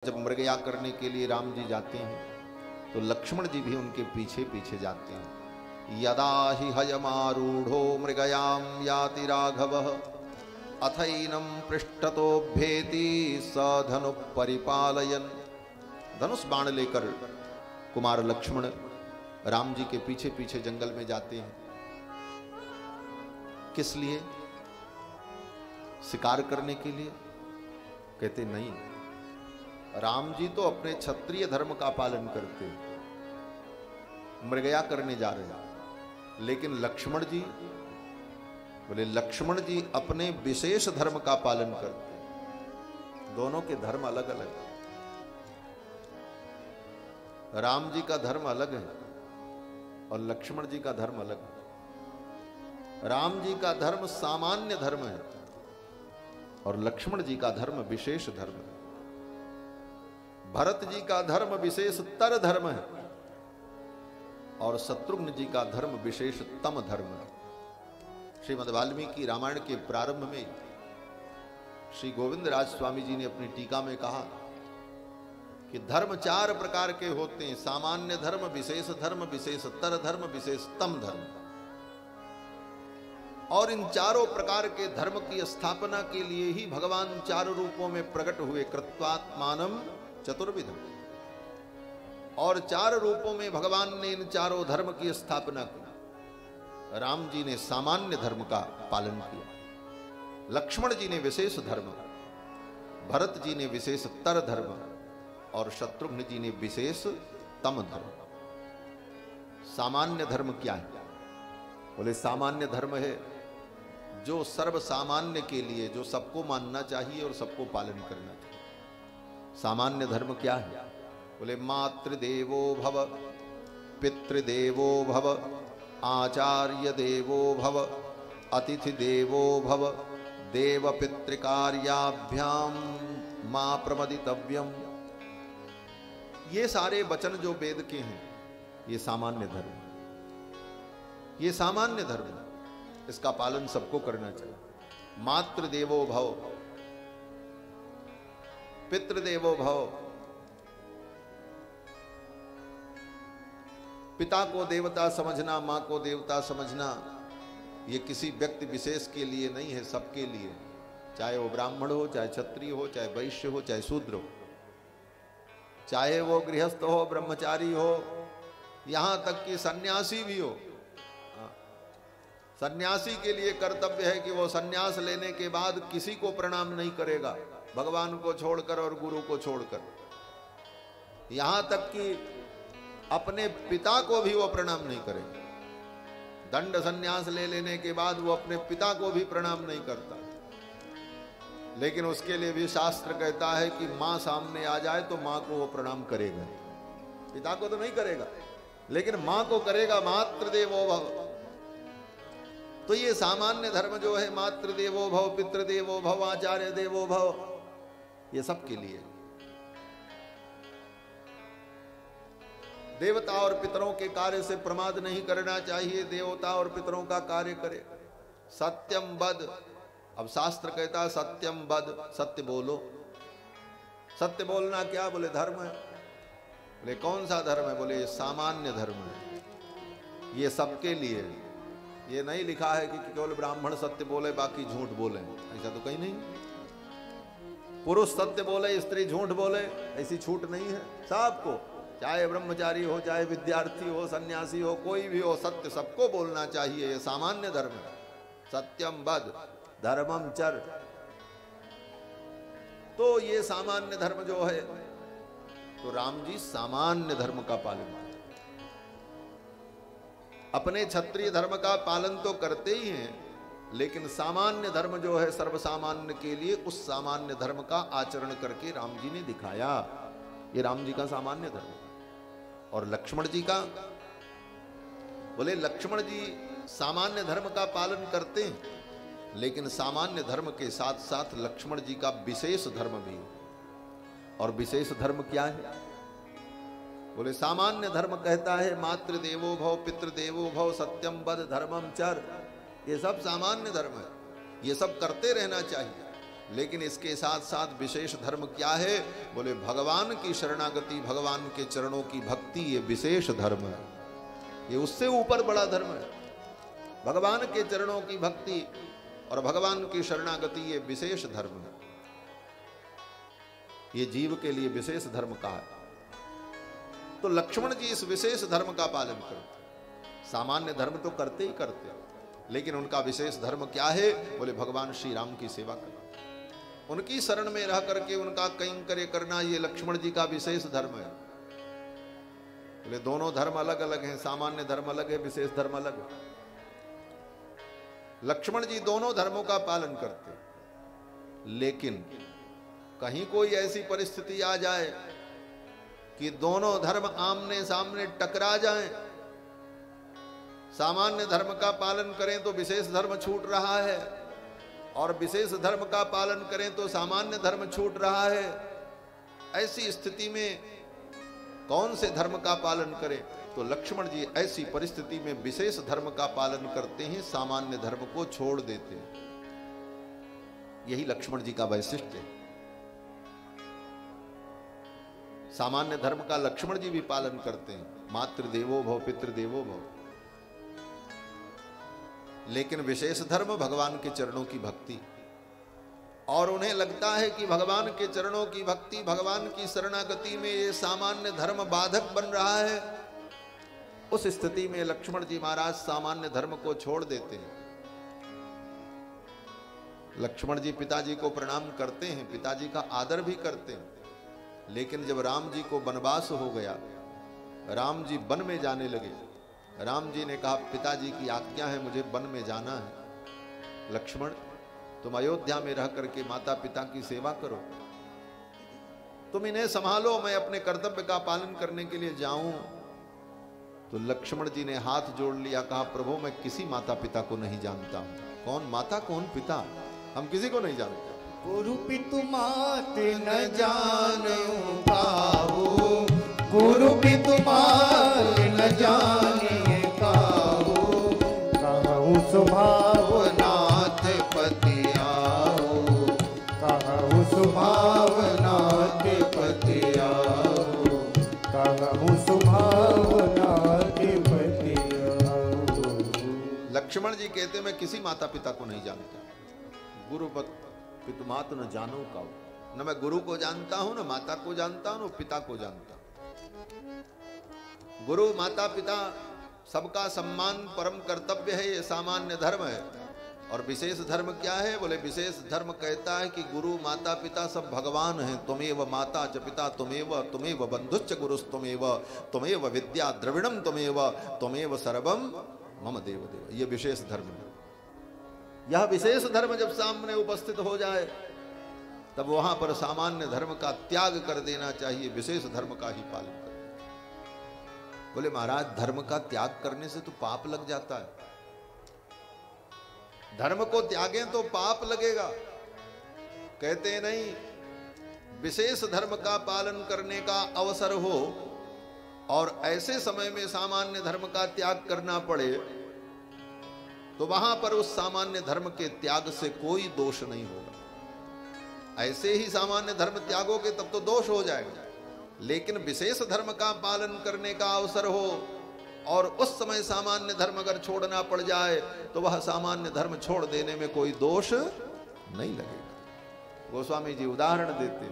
जब मृगया करने के लिए राम जी जाते हैं तो लक्ष्मण जी भी उनके पीछे पीछे जाते हैं। यदा हि हयमारूढ़ो मृगयाम याति राघवः अथैनम पृष्ठतोभ्येति स धनु परिपालयन्। धनुष बाण लेकर कुमार लक्ष्मण राम जी के पीछे पीछे जंगल में जाते हैं। किस लिए? शिकार करने के लिए? कहते नहीं, राम जी तो अपने क्षत्रिय धर्म का पालन करते हैं, मृगया करने जा रहे हैं। लेकिन लक्ष्मण जी बोले, लक्ष्मण जी अपने विशेष धर्म का पालन करते हैं। दोनों के धर्म अलग अलग है। राम जी का धर्म अलग है और लक्ष्मण जी का धर्म अलग है। राम जी का धर्म सामान्य धर्म है और लक्ष्मण जी का धर्म विशेष धर्म है। भरत जी का धर्म विशेषतर धर्म है और शत्रुघ्न जी का धर्म विशेषतम धर्म है। श्रीमद् वाल्मीकि रामायण के प्रारंभ में श्री गोविंद राज स्वामी जी ने अपनी टीका में कहा कि धर्म चार प्रकार के होते हैं: सामान्य धर्म, विशेष धर्म, विशेषतर धर्म, विशेषतम धर्म। और इन चारों प्रकार के धर्म की स्थापना के लिए ही भगवान चार रूपों में प्रकट हुए। कृत्वात्मानम चतुर्विधम। और चार रूपों में भगवान ने इन चारों धर्म की स्थापना की। राम जी ने सामान्य धर्म का पालन किया, लक्ष्मण जी ने विशेष धर्म, भरत जी ने विशेषतर धर्म और शत्रुघ्न जी ने विशेषतम धर्म। सामान्य धर्म क्या है? बोले, सामान्य धर्म है जो सर्व सामान्य के लिए, जो सबको मानना चाहिए और सबको पालन करना चाहिए। सामान्य धर्म क्या है? बोले, मातृदेवो भव, पितृदेवो भव, आचार्य देवो भव, अतिथि देवो भव, देव पितृकार्याभ्याम मां प्रमदितव्यम। ये सारे वचन जो वेद के हैं, ये सामान्य धर्म, ये सामान्य धर्म, इसका पालन सबको करना चाहिए। मातृदेवो भव, पितृदेवो भव, पिता को देवता समझना, मां को देवता समझना, ये किसी व्यक्ति विशेष के लिए नहीं है, सबके लिए। चाहे वो ब्राह्मण हो, चाहे क्षत्रिय हो, चाहे वैश्य हो, चाहे शूद्र हो, चाहे वो गृहस्थ हो, ब्रह्मचारी हो, यहां तक कि सन्यासी भी हो। सन्यासी के लिए कर्तव्य है कि वो सन्यास लेने के बाद किसी को प्रणाम नहीं करेगा, भगवान को छोड़कर और गुरु को छोड़कर। यहां तक कि अपने पिता को भी वो प्रणाम नहीं करेगा। दंड सन्यास ले लेने के बाद वो अपने पिता को भी प्रणाम नहीं करता। लेकिन उसके लिए भी शास्त्र कहता है कि मां सामने आ जाए तो मां को वो प्रणाम करेगा। पिता को तो नहीं करेगा, लेकिन मां को करेगा। मातृदेवो भव। तो ये सामान्य धर्म जो है, मातृदेवो भव, पितृदेवो भव, आचार्य देवो भव, ये सबके लिए। देवता और पितरों के कार्य से प्रमाद नहीं करना चाहिए, देवता और पितरों का कार्य करे। सत्यम वद। अब शास्त्र कहता है सत्यम वद, सत्य बोलो। सत्य बोलना क्या? बोले धर्म है। बोले कौन सा धर्म है? बोले सामान्य धर्म है, ये सबके लिए। ये नहीं लिखा है कि केवल ब्राह्मण सत्य बोले बाकी झूठ बोले, ऐसा तो कहीं नहीं। पुरुष सत्य बोले, स्त्री झूठ बोले, ऐसी छूट नहीं है। सबको, चाहे ब्रह्मचारी हो, चाहे विद्यार्थी हो, सन्यासी हो, कोई भी हो, सत्य सबको बोलना चाहिए। ये सामान्य धर्म है। सत्यम वद धर्मम चर। तो ये सामान्य धर्म जो है, तो राम जी सामान्य धर्म का पालन, अपने क्षत्रिय धर्म का पालन तो करते ही हैं, लेकिन सामान्य धर्म जो है सर्वसामान्य के लिए, उस सामान्य धर्म का आचरण करके राम जी ने दिखाया। ये राम जी का सामान्य धर्म। और लक्ष्मण जी का? बोले लक्ष्मण जी सामान्य धर्म का पालन करते हैं, लेकिन सामान्य धर्म के साथ साथ लक्ष्मण जी का विशेष धर्म भी है। और विशेष धर्म क्या है? बोले सामान्य धर्म कहता है मातृदेवो भव, पितृदेवो भव, सत्यम वद, धर्मम चर। ये सब सामान्य धर्म है, ये सब करते रहना चाहिए। लेकिन इसके साथ साथ विशेष धर्म क्या है? बोले भगवान की शरणागति, भगवान के चरणों की भक्ति, ये विशेष धर्म है। ये उससे ऊपर बड़ा धर्म है। भगवान के चरणों की भक्ति और भगवान की शरणागति ये विशेष धर्म है। ये जीव के लिए विशेष धर्म का है। तो लक्ष्मण जी इस विशेष धर्म का पालन करते। सामान्य धर्म तो करते ही करते, लेकिन उनका विशेष धर्म क्या है? बोले भगवान श्री राम की सेवा करना, उनकी शरण में रह करके उनका कैंकर्य करना, ये लक्ष्मण जी का विशेष धर्म है। बोले दोनों धर्म अलग अलग हैं, सामान्य धर्म अलग है, विशेष धर्म अलग है। लक्ष्मण जी दोनों धर्मों का पालन करते, लेकिन कहीं कोई ऐसी परिस्थिति आ जाए कि दोनों धर्म आमने सामने टकरा जाएं, सामान्य धर्म का पालन करें तो विशेष धर्म छूट रहा है, और विशेष धर्म का पालन करें तो सामान्य धर्म छूट रहा है। ऐसी स्थिति में कौन से धर्म का पालन करें? तो लक्ष्मण जी ऐसी परिस्थिति में विशेष धर्म का पालन करते हैं, सामान्य धर्म को छोड़ देते हैं। यही लक्ष्मण जी का वैशिष्ट्य है। सामान्य धर्म का लक्ष्मण जी भी पालन करते हैं, मातृदेवो भव पितृदेवो भव, लेकिन विशेष धर्म भगवान के चरणों की भक्ति। और उन्हें लगता है कि भगवान के चरणों की भक्ति, भगवान की शरणागति में ये सामान्य धर्म बाधक बन रहा है। उस स्थिति में लक्ष्मण जी महाराज सामान्य धर्म को छोड़ देते हैं। लक्ष्मण जी पिताजी को प्रणाम करते हैं, पिताजी का आदर भी करते हैं, लेकिन जब राम जी को वनवास हो गया, राम जी वन में जाने लगे, राम जी ने कहा पिताजी की आज्ञा है, मुझे वन में जाना है। लक्ष्मण तुम अयोध्या में रह करके माता पिता की सेवा करो, तुम इन्हें संभालो, मैं अपने कर्तव्य का पालन करने के लिए जाऊं। तो लक्ष्मण जी ने हाथ जोड़ लिया, कहा प्रभु मैं किसी माता पिता को नहीं जानता हूं। कौन माता कौन पिता, हम किसी को नहीं जानते। गुरु पितु मात न जानूं काहू, गुरु पितु मात न जाने काहू, कहूँ स्वभाव नाथ पति आओ, कहूँ स्वभाव नाथ पति आओ, कहूँ स्वभाव नाथ पति आओ। लक्ष्मण जी कहते मैं किसी माता पिता को नहीं जानता। गुरु पितु मात न जानो का, न मैं गुरु को जानता हूं, न माता को जानता हूं, न पिता को जानता हूं। गुरु माता पिता सबका सम्मान परम कर्तव्य है, ये सामान्य धर्म है। और विशेष धर्म क्या है? बोले विशेष धर्म कहता है कि गुरु माता पिता सब भगवान हैं। तुमेव माता च पिता तुमेव बंधुश्च गुरुस्तुमेव, तुमेव विद्या द्रविणम तुमेव सर्वम मम देव देव। ये विशेष धर्म है। यह विशेष धर्म जब सामने उपस्थित हो जाए, तब वहां पर सामान्य धर्म का त्याग कर देना चाहिए, विशेष धर्म का ही पालन कर। बोले महाराज धर्म का त्याग करने से तो पाप लग जाता है। धर्म को त्यागें तो पाप लगेगा। कहते नहीं, विशेष धर्म का पालन करने का अवसर हो और ऐसे समय में सामान्य धर्म का त्याग करना पड़े, तो वहां पर उस सामान्य धर्म के त्याग से कोई दोष नहीं होगा। ऐसे ही सामान्य धर्म त्यागोगे तब तो दोष हो जाएगा। लेकिन विशेष धर्म का पालन करने का अवसर हो और उस समय सामान्य धर्म अगर छोड़ना पड़ जाए, तो वह सामान्य धर्म छोड़ देने में कोई दोष नहीं लगेगा। गोस्वामी जी उदाहरण देते,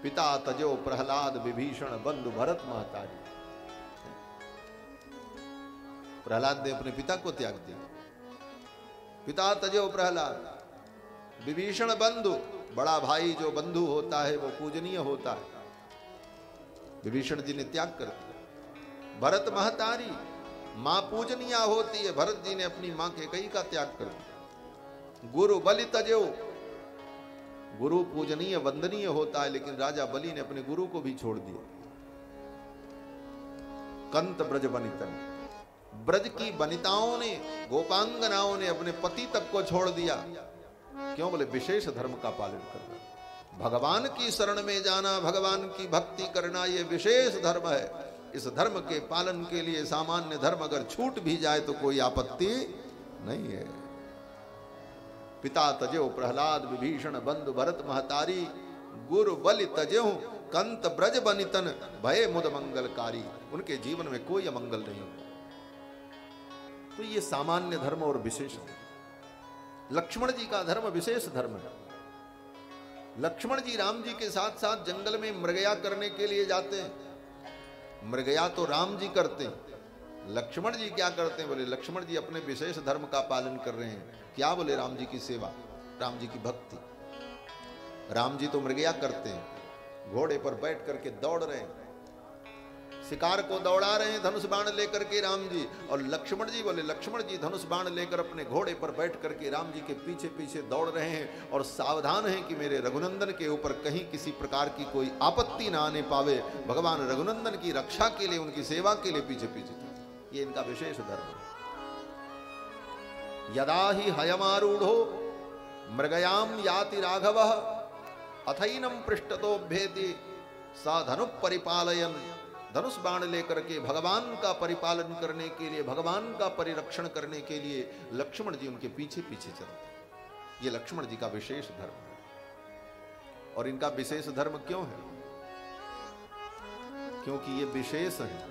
पिता तजो प्रहलाद विभीषण बंधु भरत महतारी। प्रहलाद ने अपने पिता को त्याग दिया। पिता तजो प्रहलाद, विभीषण बंधु, बड़ा भाई जो बंधु होता है वो पूजनीय होता है, विभीषण जी ने त्याग कर दिया। भरत महतारी, मां पूजनीय होती है, भरत जी ने अपनी मां कैकेयी का त्याग कर दिया। गुरु बलि तजो, गुरु पूजनीय वंदनीय होता है, लेकिन राजा बलि ने अपने गुरु को भी छोड़ दिया। कंत ब्रज बनितन, ब्रज की वनिताओं ने, गोपांगनाओं ने अपने पति तक को छोड़ दिया। क्यों? बोले विशेष धर्म का पालन करना, भगवान की शरण में जाना, भगवान की भक्ति करना, ये विशेष धर्म है। इस धर्म के पालन के लिए सामान्य धर्म अगर छूट भी जाए तो कोई आपत्ति नहीं है। पिता तजेऊ प्रहलाद विभीषण बंधु भरत महतारी, गुरु बलि तजेऊ कंत ब्रज बनितन, भय मुद मंगलकारी। उनके जीवन में कोई अमंगल नहीं हुआ। तो ये सामान्य धर्म और विशेष है। लक्ष्मण जी का धर्म विशेष धर्म है। लक्ष्मण जी राम जी के साथ साथ जंगल में मृगया करने के लिए जाते हैं। मृगया तो राम जी करते हैं, लक्ष्मण जी क्या करते हैं? बोले लक्ष्मण जी अपने विशेष धर्म का पालन कर रहे हैं। क्या? बोले राम जी की सेवा, राम जी की भक्ति। राम जी तो मृगया करते हैं, घोड़े पर बैठ करके दौड़ रहे हैं, शिकार को दौड़ा रहे हैं धनुष बाण लेकर के राम जी। और लक्ष्मण जी, बोले लक्ष्मण जी धनुष बाण लेकर अपने घोड़े पर बैठ करके राम जी के पीछे पीछे दौड़ रहे हैं और सावधान हैं कि मेरे रघुनंदन के ऊपर कहीं किसी प्रकार की कोई आपत्ति ना आने पावे। भगवान रघुनंदन की रक्षा के लिए, उनकी सेवा के लिए पीछे पीछे। ये इनका विशेष धर्म है। यदा ही हयमारूढ़ो मृगयाम याति राघवः, अथैनम पृष्ठतो भेदी सा धनु परिपालयन। धनुष बाण लेकर के भगवान का परिपालन करने के लिए, भगवान का परिरक्षण करने के लिए लक्ष्मण जी उनके पीछे पीछे चलते। ये लक्ष्मण जी का विशेष धर्म है। और इनका विशेष धर्म क्यों है? क्योंकि ये विशेष है।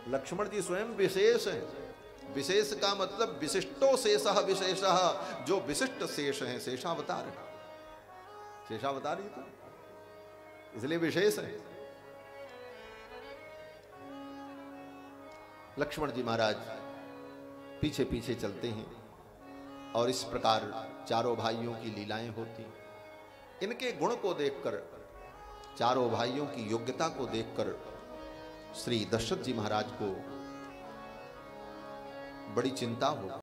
लक्ष्मण जी स्वयं विशेष है। विशेष का मतलब विशिष्टो शेषः विशेषः, जो विशिष्ट शेष है, शेषावतार है। शेषावतार ही तो, इसलिए विशेष है। लक्ष्मण जी महाराज पीछे पीछे चलते हैं और इस प्रकार चारों भाइयों की लीलाएं होती। इनके गुण को देखकर, चारों भाइयों की योग्यता को देखकर श्री दशरथ जी महाराज को बड़ी चिंता हो।